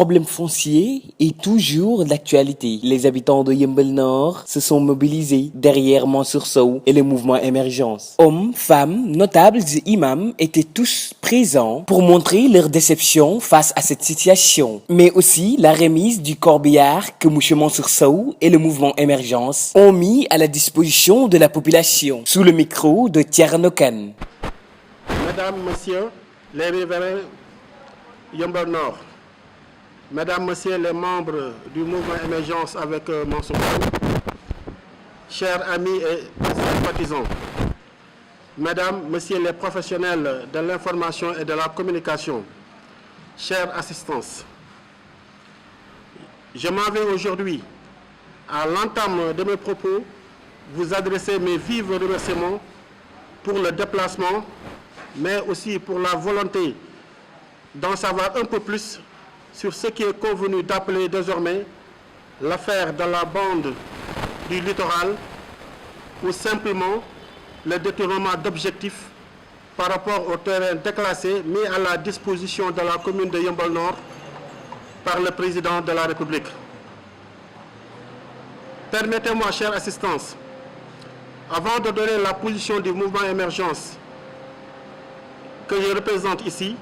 problème foncier est toujours d'actualité. Les habitants de Yeumbeul Nord se sont mobilisés derrière Mansour Sow et le mouvement Émergence. Hommes, femmes, notables et imams étaient tous présents pour montrer leur déception face à cette situation, mais aussi la remise du corbillard que M. Mansour Sow et le mouvement Émergence ont mis à la disposition de la population, sous le micro de Thierno Kane. Mesdames, Messieurs, les riverains Yeumbeul Nord, Mesdames, Messieurs les membres du mouvement Émergence avec Mansour Sow, chers amis et sympathisants, Mesdames, Messieurs les professionnels de l'information et de la communication, chère assistance, je m'en vais aujourd'hui, à l'entame de mes propos, vous adresser mes vifs remerciements pour le déplacement, mais aussi pour la volonté d'en savoir un peu plus sur ce qui est convenu d'appeler désormais l'affaire de la bande du littoral ou simplement le détournement d'objectifs par rapport au terrain déclassé mis à la disposition de la commune de Yeumbeul Nord par le président de la République. Permettez-moi, chère assistance, avant de donner la position du mouvement Émergence que je représente ici,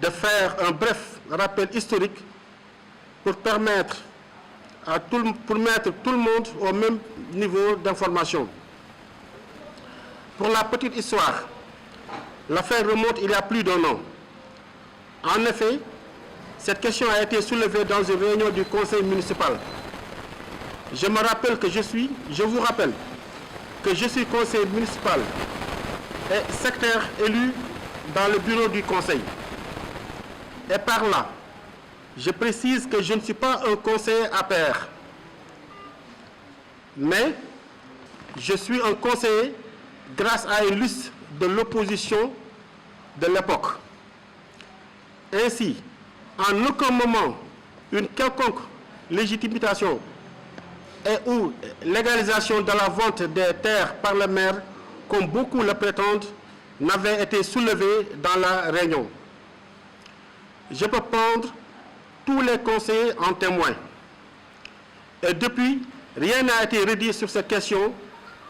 de faire un bref rappel historique pour mettre tout le monde au même niveau d'information. Pour la petite histoire, l'affaire remonte il y a plus d'1 an. En effet, cette question a été soulevée dans une réunion du conseil municipal. Je vous rappelle que je suis conseiller municipal et secrétaire élu dans le bureau du conseil. Et par là, je précise que je ne suis pas un conseiller à pair, mais je suis un conseiller grâce à une liste de l'opposition de l'époque. Ainsi, en aucun moment, une quelconque légitimation et ou légalisation de la vente des terres par le maire, comme beaucoup le prétendent, n'avait été soulevée dans la réunion. Je peux prendre tous les conseillers en témoin. Et depuis, rien n'a été redit sur cette question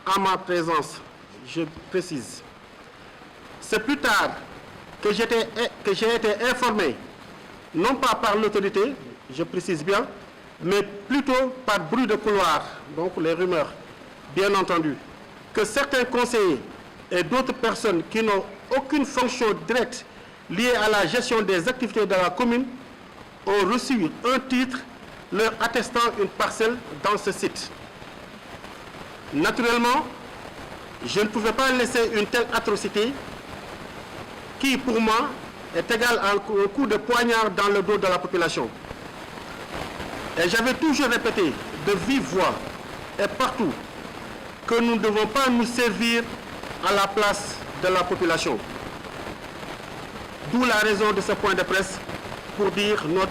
en ma présence, je précise. C'est plus tard que j'ai été informé, non pas par l'autorité, je précise bien, mais plutôt par bruit de couloir, donc les rumeurs, bien entendu, que certains conseillers et d'autres personnes qui n'ont aucune fonction directe liée à la gestion des activités de la commune ont reçu un titre leur attestant une parcelle dans ce site. Naturellement, je ne pouvais pas laisser une telle atrocité qui, pour moi, est égale à un coup de poignard dans le dos de la population. Et j'avais toujours répété de vive voix et partout que nous ne devons pas nous servir à la place de la population. D'où la raison de ce point de presse pour dire notre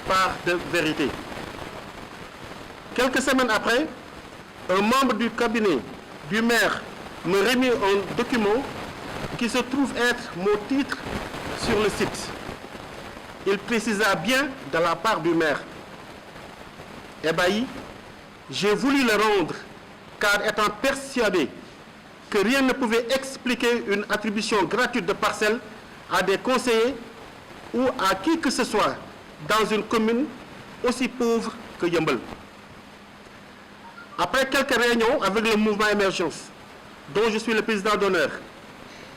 part de vérité. Quelques semaines après, un membre du cabinet du maire me remit un document qui se trouve être mon titre sur le site. Il précisa bien de la part du maire. Ébahi, j'ai voulu le rendre car étant persuadé que rien ne pouvait expliquer une attribution gratuite de parcelles à des conseillers ou à qui que ce soit dans une commune aussi pauvre que Yeumbeul. Après quelques réunions avec le mouvement Émergence, dont je suis le président d'honneur,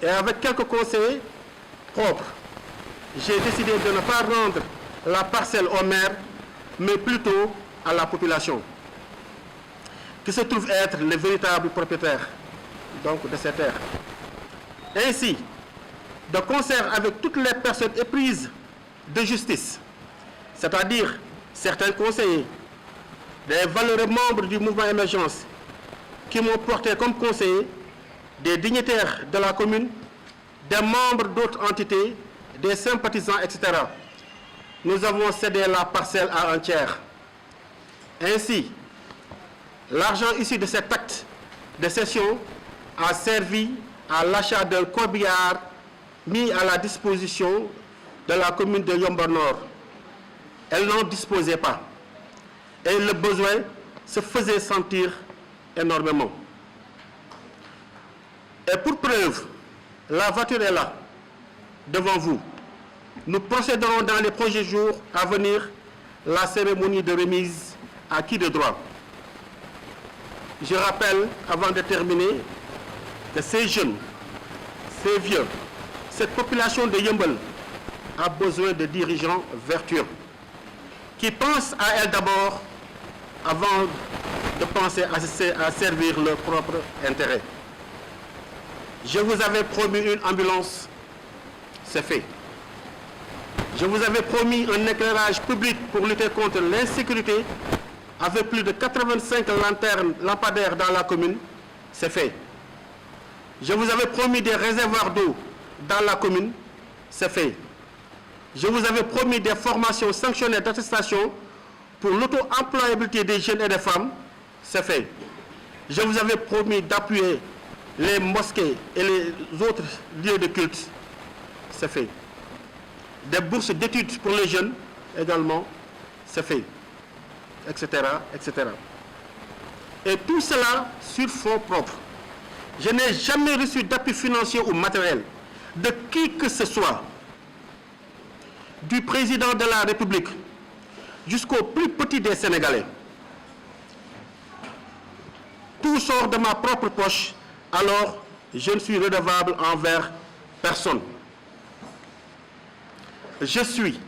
et avec quelques conseillers propres, j'ai décidé de ne pas rendre la parcelle au maire, mais plutôt à la population, qui se trouve être le véritable propriétaire donc, de ces terres. Ainsi, de concert avec toutes les personnes éprises de justice, c'est-à-dire certains conseillers, des valeureux membres du mouvement Émergence qui m'ont porté comme conseiller, des dignitaires de la commune, des membres d'autres entités, des sympathisants, etc. Nous avons cédé la parcelle à un tiers. Ainsi, l'argent issu de cet acte de cession a servi à l'achat d'un corbillard mis à la disposition de la commune de Yeumbeul Nord. elles n'en disposaient pas. Et le besoin se faisait sentir énormément. Et pour preuve, la voiture est là, devant vous. Nous procéderons dans les prochains jours à venir la cérémonie de remise à qui de droit. Je rappelle, avant de terminer, que ces jeunes, ces vieux, cette population de Yeumbeul a besoin de dirigeants vertueux qui pensent à elle d'abord avant de penser à servir leur propre intérêt. Je vous avais promis une ambulance, c'est fait. Je vous avais promis un éclairage public pour lutter contre l'insécurité avec plus de 85 lanternes lampadaires dans la commune, c'est fait. Je vous avais promis des réservoirs d'eau dans la commune, c'est fait. Je vous avais promis des formations sanctionnées d'attestation pour l'auto-employabilité des jeunes et des femmes, c'est fait. Je vous avais promis d'appuyer les mosquées et les autres lieux de culte, c'est fait. Des bourses d'études pour les jeunes également, c'est fait, etc., etc. Et tout cela sur fonds propres. Je n'ai jamais reçu d'appui financier ou matériel de qui que ce soit, du président de la République jusqu'au plus petit des Sénégalais. Tout sort de ma propre poche, alors je ne suis redevable envers personne. Je suis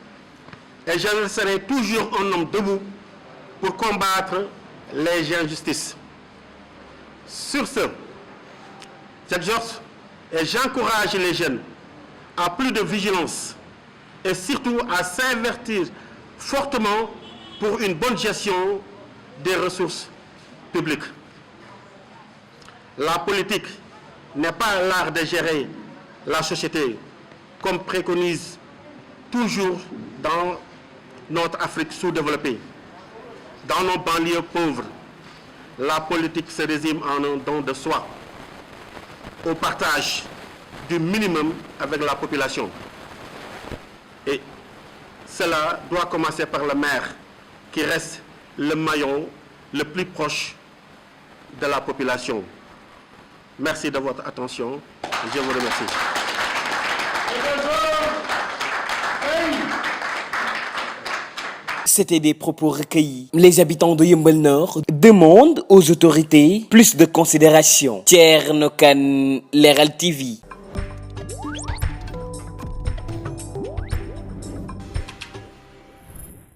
et je serai toujours un homme debout pour combattre les injustices. Sur ce, j'exhorte et j'encourage les jeunes à plus de vigilance et surtout à s'investir fortement pour une bonne gestion des ressources publiques. La politique n'est pas l'art de gérer la société comme préconise toujours dans notre Afrique sous-développée. Dans nos banlieues pauvres, la politique se résume en un don de soi, au partage du minimum avec la population. Et cela doit commencer par le maire, qui reste le maillon le plus proche de la population. Merci de votre attention. Je vous remercie. C'était des propos recueillis. Les habitants de Yeumbeul Nord demandent aux autorités plus de considération. Thierno Kane, Leral TV.